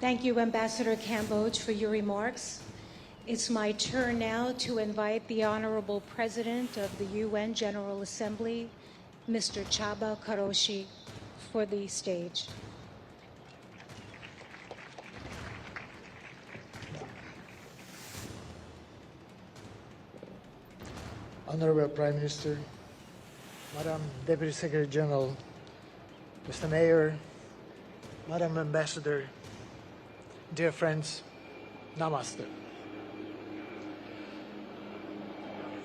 Thank you, Ambassador Cambodge, for your remarks. It's my turn now to invite the Honorable President of the UN General Assembly, Mr. Chaba Karoshi, for the stage. Honorable Prime Minister, Madam Deputy Secretary General, Mr. Mayor, Madam Ambassador, dear friends, Namaste.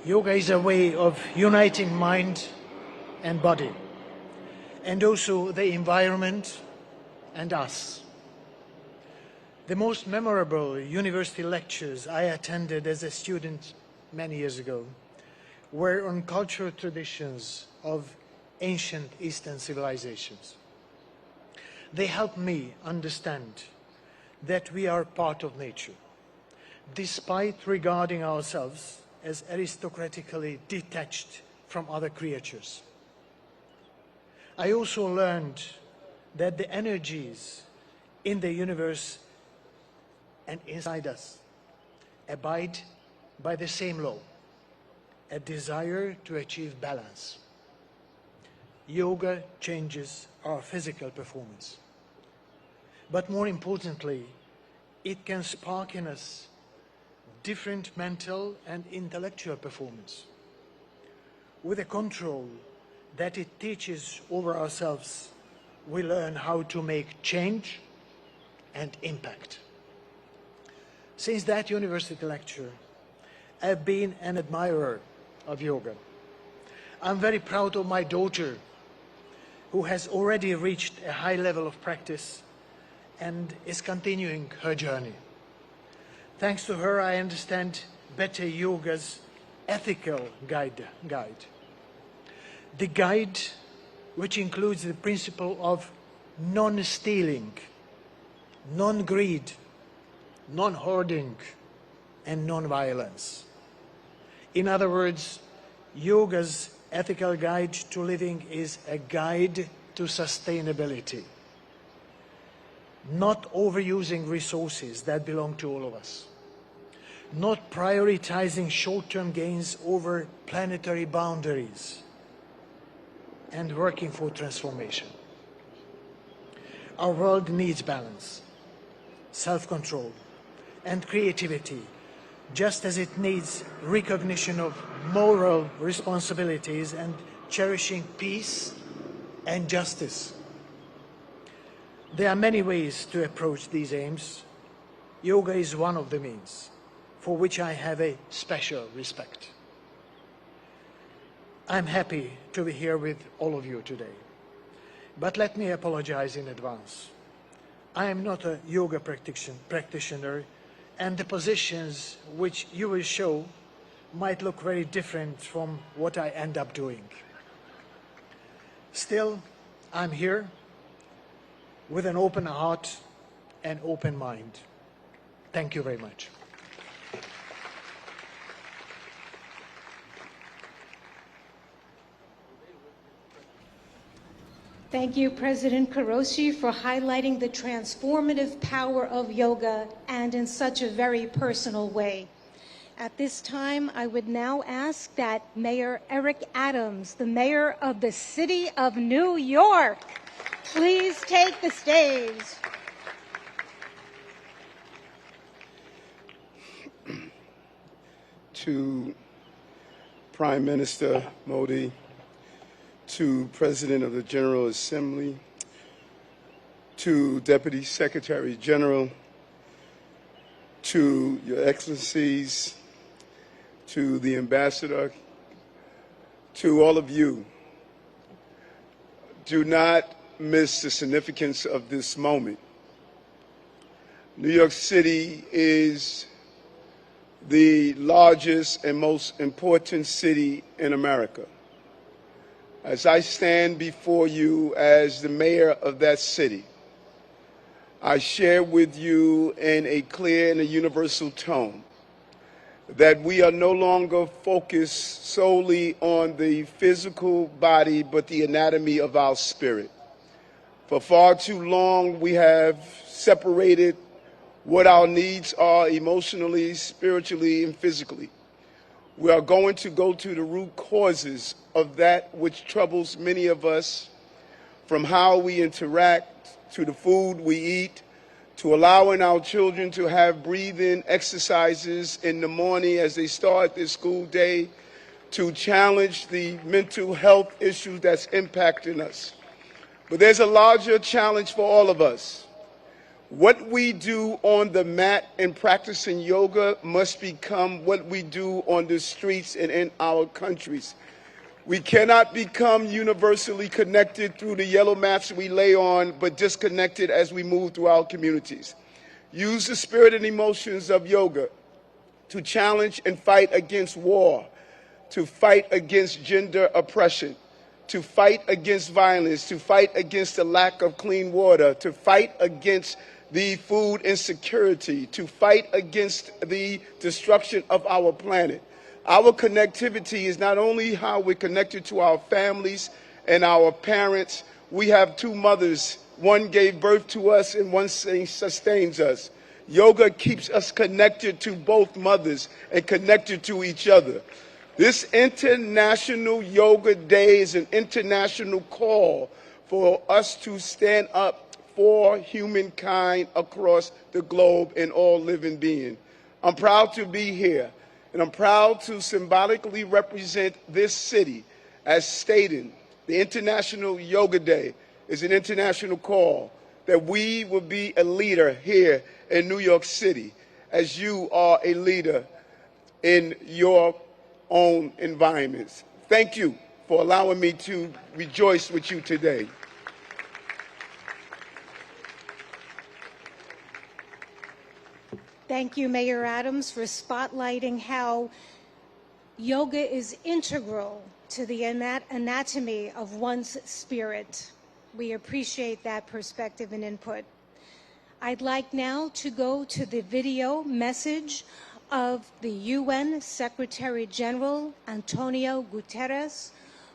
Yoga is a way of uniting mind and body, and also the environment and us. The most memorable university lectures I attended as a student many years ago were on cultural traditions of ancient Eastern civilizations. They helped me understand that we are part of nature, despite regarding ourselves as aristocratically detached from other creatures. I also learned that the energies in the universe and inside us abide by the same law, a desire to achieve balance. Yoga changes our physical performance. But more importantly, it can spark in us different mental and intellectual performance. With the control that it teaches over ourselves, we learn how to make change and impact. Since that university lecture, I've been an admirer of yoga. I'm very proud of my daughter, who has already reached a high level of practice and is continuing her journey. Thanks to her, I understand better yoga's ethical guide. The guide, which includes the principle of non-stealing, non-greed, non-hoarding, and non-violence. In other words, yoga's ethical guide to living is a guide to sustainability, not overusing resources that belong to all of us, not prioritizing short-term gains over planetary boundaries, and working for transformation. Our world needs balance, self-control, and creativity, just as it needs recognition of moral responsibilities and cherishing peace and justice. There are many ways to approach these aims. Yoga is one of the means, for which I have a special respect. I'm happy to be here with all of you today, but let me apologize in advance. I am not a yoga practitioner, and the positions which you will show might look very different from what I end up doing. Still, I'm here with an open heart and open mind. Thank you very much. Thank you, President Karoshi, for highlighting the transformative power of yoga and in such a very personal way. At this time, I would now ask that Mayor Eric Adams, the mayor of the city of New York, please take the stage. To Prime Minister Modi, to President of the General Assembly, to Deputy Secretary General, to Your Excellencies, to the Ambassador, to all of you, do not miss the significance of this moment. New York City is the largest and most important city in America. As I stand before you as the mayor of that city, I share with you in a clear and a universal tone that we are no longer focused solely on the physical body, but the anatomy of our spirit. For far too long, we have separated what our needs are emotionally, spiritually, and physically. We are going to go to the root causes of that which troubles many of us, from how we interact to the food we eat, to allowing our children to have breathing exercises in the morning as they start their school day, to challenge the mental health issues that's impacting us. But there's a larger challenge for all of us. What we do on the mat in practicing yoga must become what we do on the streets and in our countries. We cannot become universally connected through the yellow mats we lay on, but disconnected as we move through our communities. Use the spirit and emotions of yoga to challenge and fight against war, to fight against gender oppression, to fight against violence, to fight against the lack of clean water, to fight against the food insecurity, to fight against the destruction of our planet. Our connectivity is not only how we're connected to our families and our parents. We have two mothers. One gave birth to us and one sustains us. Yoga keeps us connected to both mothers and connected to each other. This International Yoga Day is an international call for us to stand up for humankind across the globe and all living beings. I'm proud to be here, and I'm proud to symbolically represent this city as stating the International Yoga Day is an international call that we will be a leader here in New York City, as you are a leader in your own environments. Thank you for allowing me to rejoice with you today. Thank you, Mayor Adams, for spotlighting how yoga is integral to the anatomy of one's spirit. We appreciate that perspective and input. I'd like now to go to the video message of the UN Secretary General Antonio Guterres,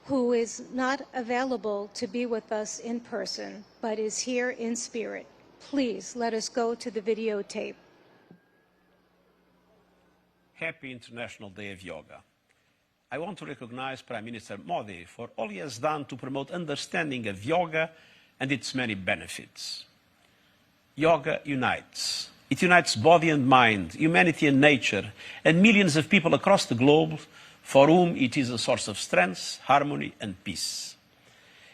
who is not available to be with us in person, but is here in spirit. Please let us go to the videotape. Happy International Day of Yoga. I want to recognize Prime Minister Modi for all he has done to promote understanding of yoga and its many benefits. Yoga unites. It unites body and mind, humanity and nature, and millions of people across the globe for whom it is a source of strength, harmony, and peace.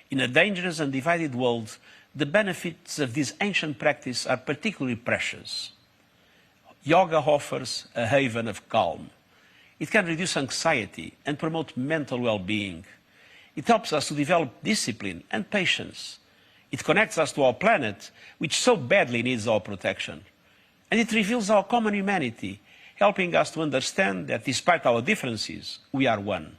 In a dangerous and divided world, the benefits of this ancient practice are particularly precious. Yoga offers a haven of calm. It can reduce anxiety and promote mental well-being. It helps us to develop discipline and patience. It connects us to our planet, which so badly needs our protection. And it reveals our common humanity, helping us to understand that despite our differences, we are one.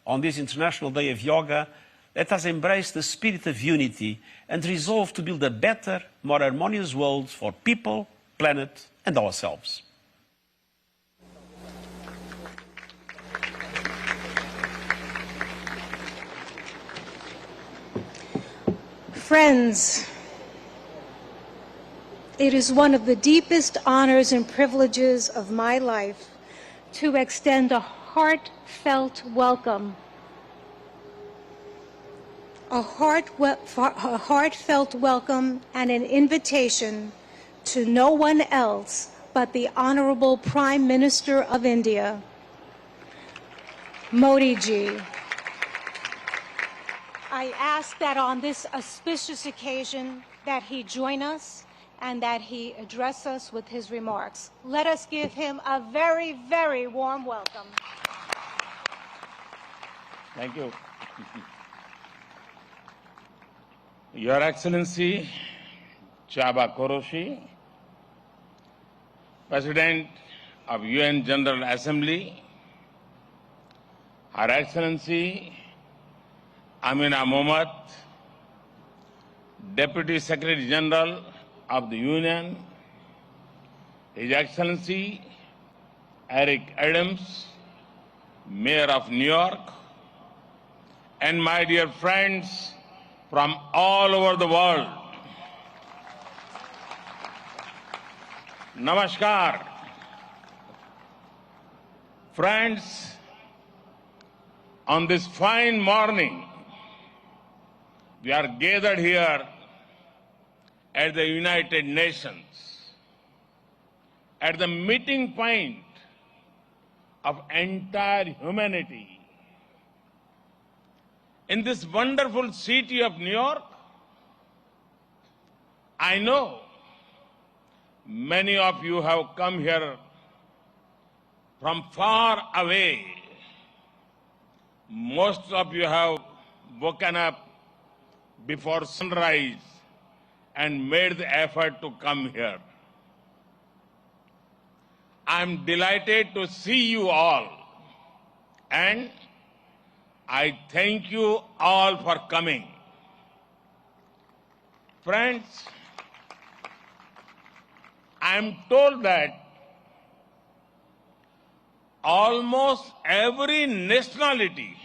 On this International Day of Yoga, let us embrace the spirit of unity and resolve to build a better, more harmonious world for people, planet, and ourselves. Friends, it is one of the deepest honors and privileges of my life to extend a heartfelt welcome, a heartfelt welcome and an invitation to no one else but the Honorable Prime Minister of India, Modi ji. I ask that on this auspicious occasion that he join us and that he address us with his remarks. Let us give him a very, very warm welcome. Thank you. Your Excellency, Chaba Koroshi, President of UN General Assembly, Her Excellency Amina Mohammed, Deputy Secretary General of the Union, His Excellency Eric Adams, Mayor of New York, and my dear friends from all over the world. Namaskar. Friends, on this fine morning, we are gathered here at the United Nations, at the meeting point of entire humanity. In this wonderful city of New York, I know many of you have come here from far away. Most of you have woken up before sunrise and made the effort to come here. I am delighted to see you all, and I thank you all for coming. Friends, I am told that almost every nationality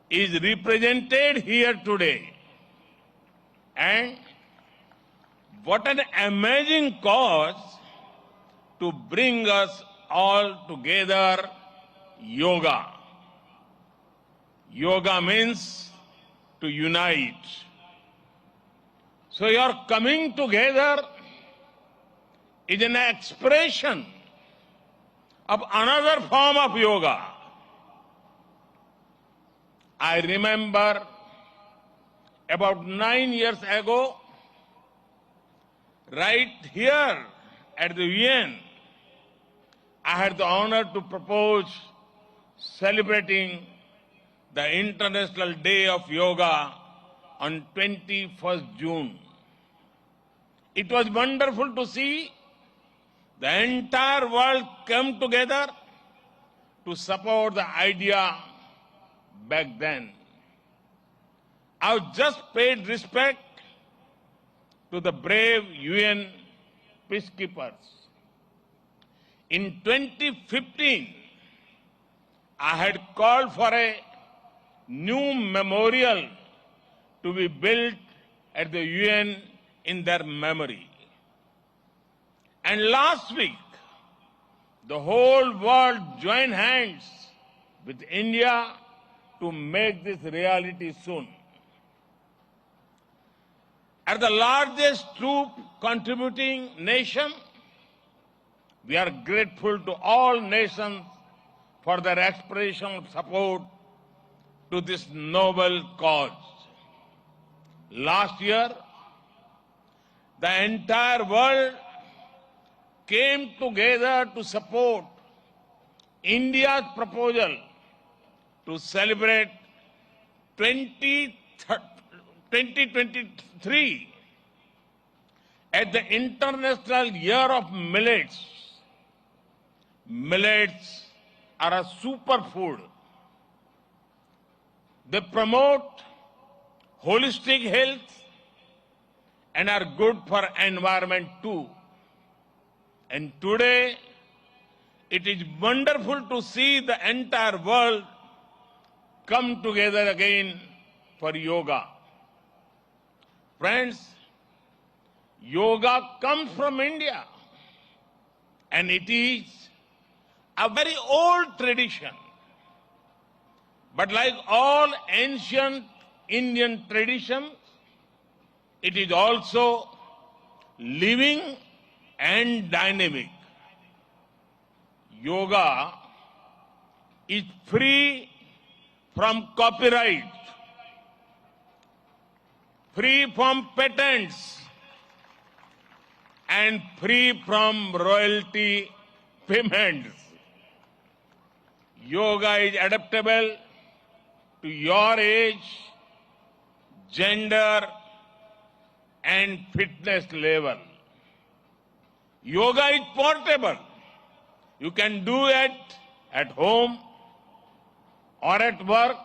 is represented here today. And what an amazing cause to bring us all together, yoga. Yoga means to unite. So your coming together is an expression of another form of yoga. I remember about 9 years ago, right here at the UN, I had the honor to propose celebrating the International Day of Yoga on 21st June. It was wonderful to see the entire world come together to support the idea back then. I've just paid respect to the brave UN peacekeepers. In 2015, I had called for a new memorial to be built at the UN in their memory. And last week, the whole world joined hands with India to make this reality soon. As the largest troop contributing nation, we are grateful to all nations for their expression of support to this noble cause. Last year, the entire world came together to support India's proposal to celebrate 2023 as the International Year of Millets. Millets are a superfood. They promote holistic health and are good for environment too. And today, it is wonderful to see the entire world come together again for yoga. Friends, yoga comes from India, and it is a very old tradition. But like all ancient Indian traditions, it is also living and dynamic. Yoga is free from copyright, free from patents, and free from royalty payments. Yoga is adaptable to your age, gender, and fitness level. Yoga is portable. You can do it at home or at work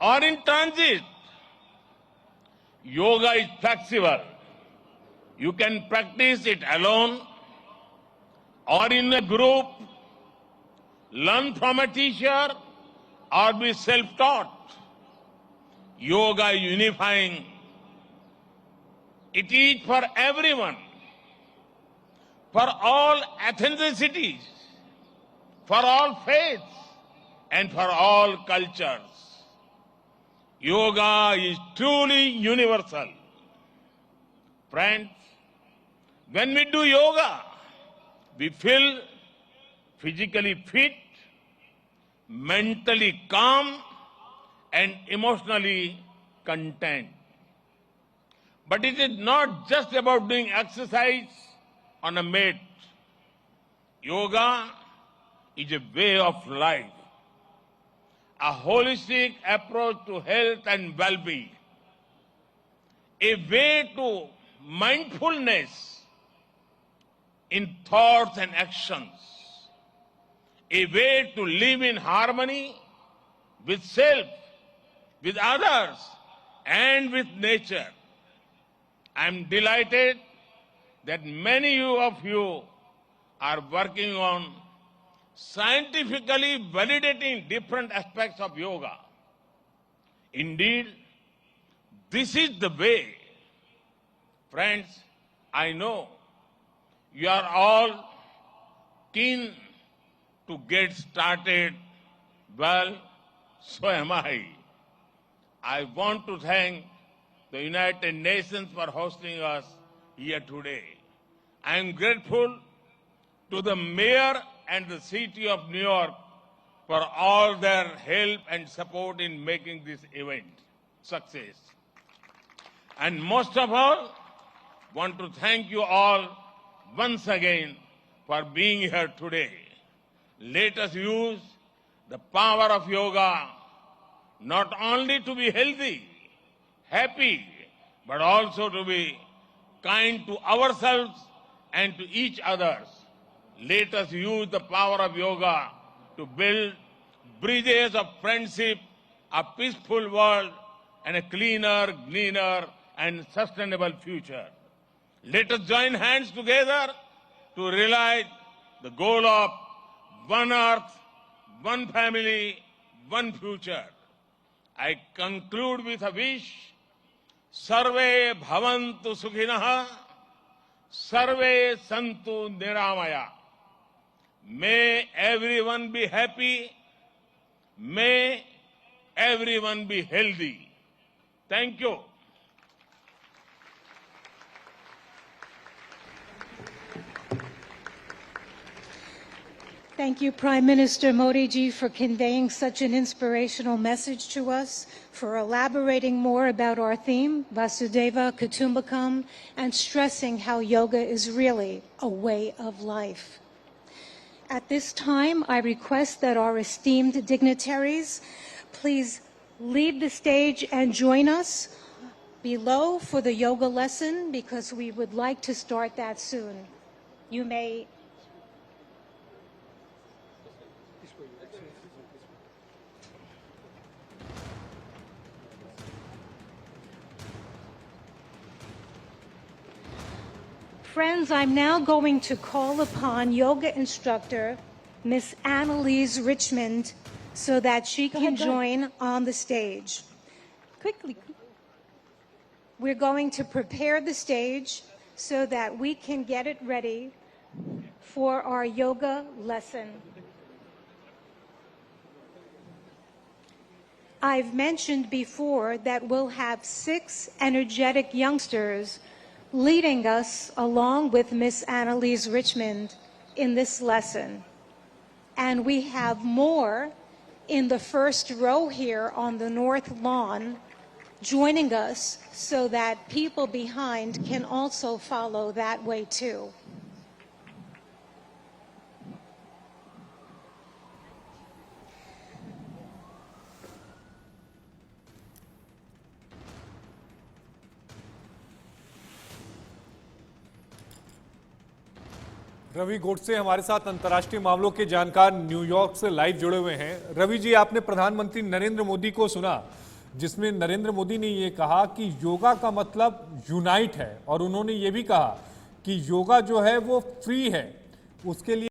or in transit. Yoga is flexible. You can practice it alone or in a group, learn from a teacher or be self-taught. Yoga is unifying. It is for everyone. for all ethnicities, for all faiths, and for all cultures. Yoga is truly universal. Friends, when we do yoga, we feel physically fit, mentally calm, and emotionally content. But it is not just about doing exercise on a mat. Yoga is a way of life, a holistic approach to health and well-being, a way to mindfulness in thoughts and actions, a way to live in harmony with self, with others, and with nature. I am delighted that many of you are working on scientifically validating different aspects of yoga. Indeed, this is the way. Friends, I know you are all keen to get started. Well, so am I. I want to thank the United Nations for hosting us here today. I am grateful to the mayor and the city of New York for all their help and support in making this event success. And most of all, want to thank you all once again for being here today. Let us use the power of yoga not only to be healthy, happy, but also to be kind to ourselves and to each other. Let us use the power of yoga to build bridges of friendship, a peaceful world, and a cleaner, greener, and sustainable future. Let us join hands together to realize the goal of one earth, one family, one future. I conclude with a wish. Sarve bhavantu sukhinah, sarve santu niramaya. May everyone be happy. May everyone be healthy. Thank you. Thank you, Prime Minister Modi ji, for conveying such an inspirational message to us, for elaborating more about our theme, Vasudeva Kutumbakam, and stressing how yoga is really a way of life. At this time, I request that our esteemed dignitaries please leave the stage and join us below for the yoga lesson, because we would like to start that soon. You may Friends, I'm now going to call upon yoga instructor Miss Annalise Richmond so that she can join on the stage. Quickly. We're going to prepare the stage so that we can get it ready for our yoga lesson. I've mentioned before that we'll have 6 energetic youngsters leading us along with Miss Annalise Richmond in this lesson. And we have more in the first row here on the north lawn joining us so that people behind can also follow that way too. Ravi Godse हमारे साथ अंतर्राष्ट्रीय मामलों के जानकार New York से live जुड़े हुए हैं। रवि जी, आपने प्रधानमंत्री नरेंद्र मोदी को सुना, जिसमें नरेंद्र मोदी ने ये कहा कि योगा का मतलब यूनाइट है, और उन्होंने ये भी कहा कि योगा जो है वो फ्री है, उसके लिए